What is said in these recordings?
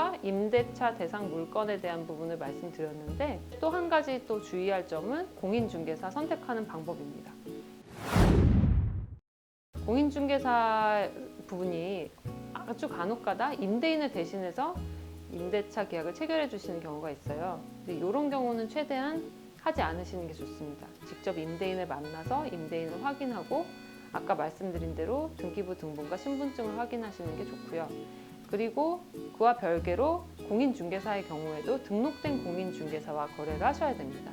주택과 임대차 대상 물건에 대한 부분을 말씀드렸는데, 또 한 가지 또 주의할 점은 공인중개사 선택하는 방법입니다. 공인중개사 부분이 아주 간혹가다 임대인을 대신해서 임대차 계약을 체결해 주시는 경우가 있어요. 근데 이런 경우는 최대한 하지 않으시는 게 좋습니다. 직접 임대인을 만나서 임대인을 확인하고 아까 말씀드린 대로 등기부 등본과 신분증을 확인하시는 게 좋고요. 그리고 그와 별개로 공인중개사의 경우에도 등록된 공인중개사와 거래를 하셔야 됩니다.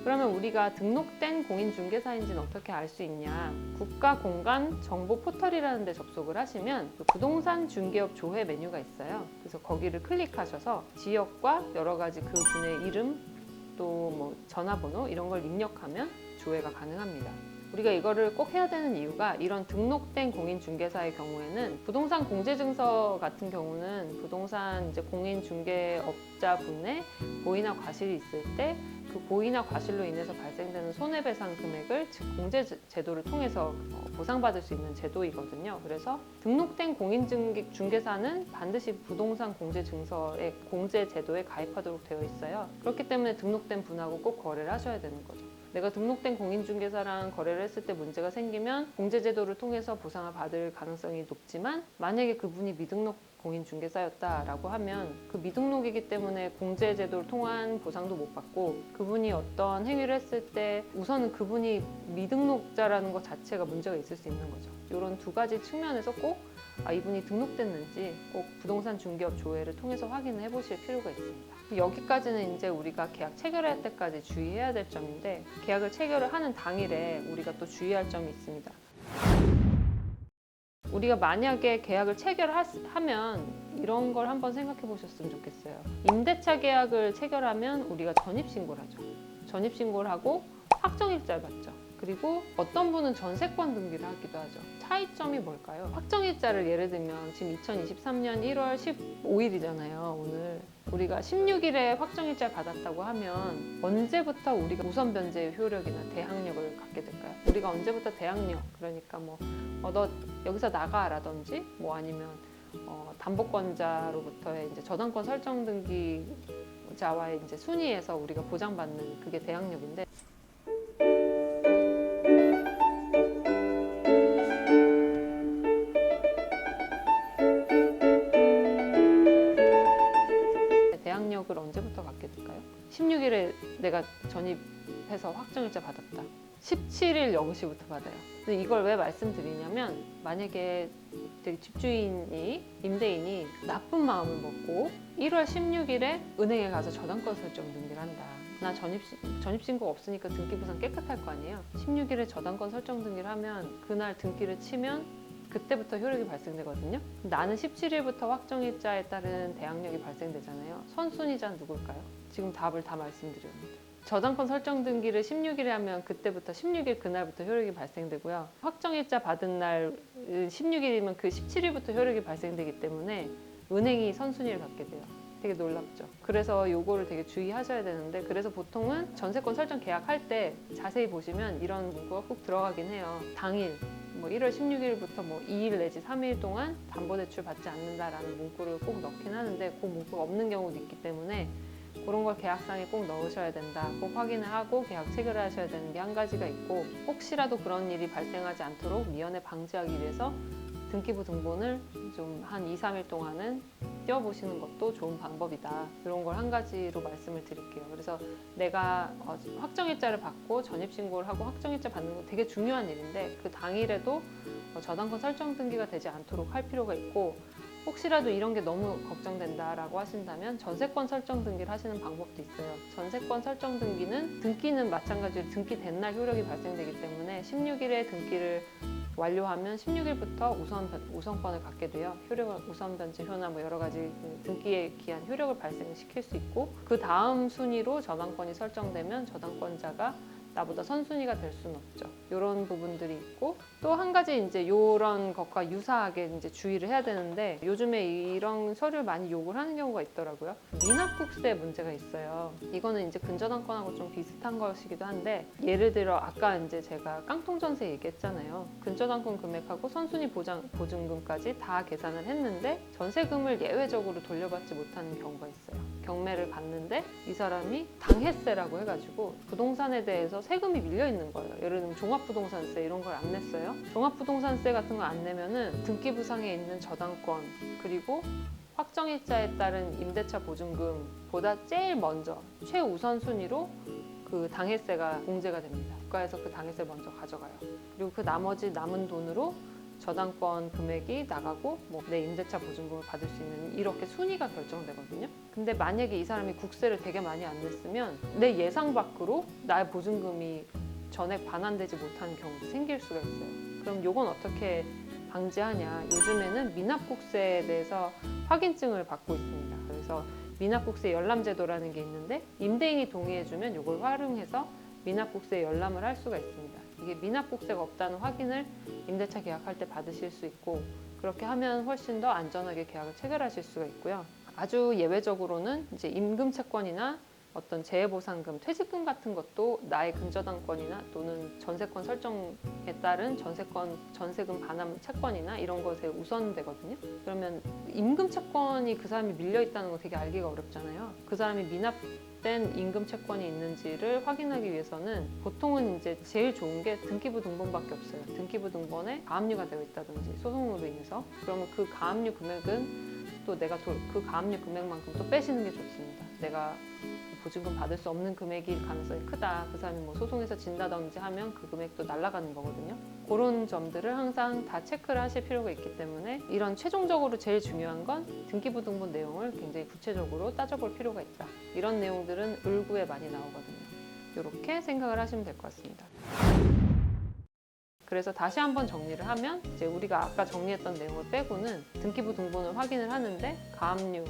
그러면 우리가 등록된 공인중개사인지는 어떻게 알 수 있냐? 국가공간정보 포털이라는 데 접속을 하시면 부동산 중개업 조회 메뉴가 있어요. 그래서 거기를 클릭하셔서 지역과 여러 가지 그 분의 이름, 또 뭐 전화번호 이런 걸 입력하면 조회가 가능합니다. 우리가 이거를 꼭 해야 되는 이유가, 이런 등록된 공인중개사의 경우에는 부동산 공제증서 같은 경우는 부동산 이제 공인중개업자분의 고의나 과실이 있을 때 그 고의나 과실로 인해서 발생되는 손해배상 금액을 즉 공제제도를 통해서 보상받을 수 있는 제도이거든요. 그래서 등록된 공인중개사는 반드시 부동산 공제증서의 공제제도에 가입하도록 되어 있어요. 그렇기 때문에 등록된 분하고 꼭 거래를 하셔야 되는 거죠. 내가 등록된 공인중개사랑 거래를 했을 때 문제가 생기면 공제제도를 통해서 보상을 받을 가능성이 높지만, 만약에 그분이 미등록 공인중개사였다라고 하면 그 미등록이기 때문에 공제제도를 통한 보상도 못 받고, 그분이 어떤 행위를 했을 때 우선은 그분이 미등록자라는 것 자체가 문제가 있을 수 있는 거죠. 이런 두 가지 측면에서 꼭 이분이 등록됐는지 꼭 부동산 중개업 조회를 통해서 확인을 해보실 필요가 있습니다. 여기까지는 이제 우리가 계약 체결할 때까지 주의해야 될 점인데, 계약을 체결을 하는 당일에 우리가 또 주의할 점이 있습니다. 우리가 만약에 계약을 체결하면 이런 걸 한번 생각해 보셨으면 좋겠어요. 임대차 계약을 체결하면 우리가 전입신고를 하죠. 전입신고를 하고 확정일자를 받죠. 그리고 어떤 분은 전세권 등기를 하기도 하죠. 차이점이 뭘까요? 확정일자를 예를 들면 지금 2023년 1월 15일이잖아요. 오늘 우리가 16일에 확정일자를 받았다고 하면 언제부터 우리가 우선 변제의 효력이나 대항력을 갖게 될까요? 우리가 언제부터 대항력, 그러니까 너 여기서 나가라든지 아니면 담보권자로부터의 이제 저당권 설정 등기자와의 이제 순위에서 우리가 보장받는 그게 대항력인데, 대항력을 언제부터 갖게 될까요? 16일에 내가 전입해서 확정일자 받았다. 17일 0시부터 받아요. 근데 이걸 왜 말씀드리냐면, 만약에 되게 집주인이, 임대인이 나쁜 마음을 먹고 1월 16일에 은행에 가서 저당권 설정 등기를 한다. 나 전입신고가 없으니까 등기부상 깨끗할 거 아니에요. 16일에 저당권 설정 등기를 하면 그날 등기를 치면 그때부터 효력이 발생되거든요. 나는 17일부터 확정일자에 따른 대항력이 발생되잖아요. 선순위자는 누굴까요? 지금 답을 다 말씀드렸는데, 저당권 설정 등기를 16일에 하면 그때부터 16일 그날부터 효력이 발생되고요. 확정일자 받은 날 16일이면 그 17일부터 효력이 발생되기 때문에 은행이 선순위를 갖게 돼요. 되게 놀랍죠. 그래서 요거를 되게 주의하셔야 되는데, 그래서 보통은 전세권 설정 계약할 때 자세히 보시면 이런 문구가 꼭 들어가긴 해요. 당일 1월 16일부터 2일 내지 3일 동안 담보대출 받지 않는다라는 문구를 꼭 넣긴 하는데, 그 문구가 없는 경우도 있기 때문에 그런 걸 계약상에 꼭 넣으셔야 된다. 꼭 확인을 하고 계약 체결을 하셔야 되는 게 한 가지가 있고, 혹시라도 그런 일이 발생하지 않도록 미연에 방지하기 위해서 등기부 등본을 좀 한 2, 3일 동안은 띄워보시는 것도 좋은 방법이다. 이런 걸 한 가지로 말씀을 드릴게요. 그래서 내가 확정일자를 받고 전입신고를 하고 확정일자 받는 건 되게 중요한 일인데, 그 당일에도 저당권 설정 등기가 되지 않도록 할 필요가 있고, 혹시라도 이런 게 너무 걱정된다라고 하신다면 전세권 설정 등기를 하시는 방법도 있어요. 전세권 설정 등기는 마찬가지로 등기된 날 효력이 발생되기 때문에 16일에 등기를 완료하면 16일부터 우선권을 갖게 돼요. 우선 변제효나 여러 가지 등기에 기한 효력을 발생시킬 수 있고, 그 다음 순위로 저당권이 설정되면 저당권자가 나보다 선순위가 될 수는 없죠. 이런 부분들이 있고 또 한 가지 이제 이런 것과 유사하게 이제 주의를 해야 되는데 요즘에 이런 서류를 많이 요구를 하는 경우가 있더라고요. 미납국세 문제가 있어요. 이거는 이제 근저당권하고 좀 비슷한 것이기도 한데 예를 들어 아까 이제 제가 깡통전세 얘기했잖아요. 근저당권 금액하고 선순위 보증금까지 다 계산을 했는데 전세금을 예외적으로 돌려받지 못하는 경우가 있어요. 경매를 봤는데 이 사람이 당해세라고 해가지고 부동산에 대해서 세금이 밀려 있는 거예요. 예를 들면 종합부동산세 이런 걸 안 냈어요. 종합부동산세 같은 거 안 내면은 등기부상에 있는 저당권 그리고 확정일자에 따른 임대차 보증금보다 제일 먼저 최우선 순위로 그 당해세가 공제가 됩니다. 국가에서 그 당해세 먼저 가져가요. 그리고 그 나머지 남은 돈으로 저당권 금액이 나가고 뭐 내 임대차 보증금을 받을 수 있는 이렇게 순위가 결정되거든요. 근데 만약에 이 사람이 국세를 되게 많이 안 냈으면 내 예상 밖으로 나의 보증금이 전액 반환되지 못하는 경우도 생길 수가 있어요. 그럼 이건 어떻게 방지하냐? 요즘에는 미납국세에 대해서 확인증을 받고 있습니다. 그래서 미납국세 열람제도라는 게 있는데 임대인이 동의해주면 이걸 활용해서 미납국세 열람을 할 수가 있습니다. 이게 미납국세가 없다는 확인을 임대차 계약할 때 받으실 수 있고 그렇게 하면 훨씬 더 안전하게 계약을 체결하실 수가 있고요. 아주 예외적으로는 이제 임금채권이나 어떤 재해보상금, 퇴직금 같은 것도 나의 근저당권이나 또는 전세권 설정에 따른 전세금 반환 채권이나 이런 것에 우선되거든요. 그러면 임금채권이 그 사람이 밀려있다는 거 되게 알기가 어렵잖아요. 그 사람이 미납된 임금채권이 있는지를 확인하기 위해서는 보통은 이제 제일 좋은 게 등기부 등본밖에 없어요. 등기부 등본에 가압류가 되어 있다든지 소송으로 인해서 그러면 그 가압류 금액은 또 내가 그 가압류 금액만큼 또 빼시는 게 좋습니다. 내가 보증금 받을 수 없는 금액일 가능성이 크다. 그 사람이 뭐 소송에서 진다든지 하면 그 금액도 날아가는 거거든요. 그런 점들을 항상 다 체크를 하실 필요가 있기 때문에 이런 최종적으로 제일 중요한 건 등기부 등본 내용을 굉장히 구체적으로 따져볼 필요가 있다. 이런 내용들은 을구에 많이 나오거든요. 이렇게 생각을 하시면 될 것 같습니다. 그래서 다시 한번 정리를 하면 이제 우리가 아까 정리했던 내용을 빼고는 등기부 등본을 확인을 하는데 가압류,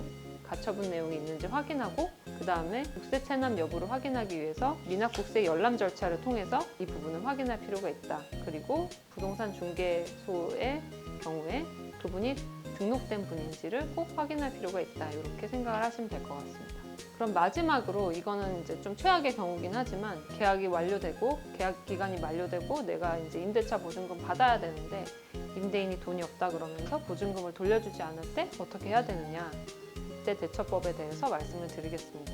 가처분 내용이 있는지 확인하고 그 다음에 국세 체납 여부를 확인하기 위해서 미납국세 열람 절차를 통해서 이 부분을 확인할 필요가 있다. 그리고 부동산 중개소의 경우에 그분이 등록된 분인지를 꼭 확인할 필요가 있다. 이렇게 생각을 하시면 될 것 같습니다. 그럼 마지막으로 이거는 이제 좀 최악의 경우긴 하지만 계약이 완료되고 계약 기간이 만료되고 내가 이제 임대차 보증금 받아야 되는데 임대인이 돈이 없다 그러면서 보증금을 돌려주지 않을 때 어떻게 해야 되느냐 이때 대처법에 대해서 말씀을 드리겠습니다.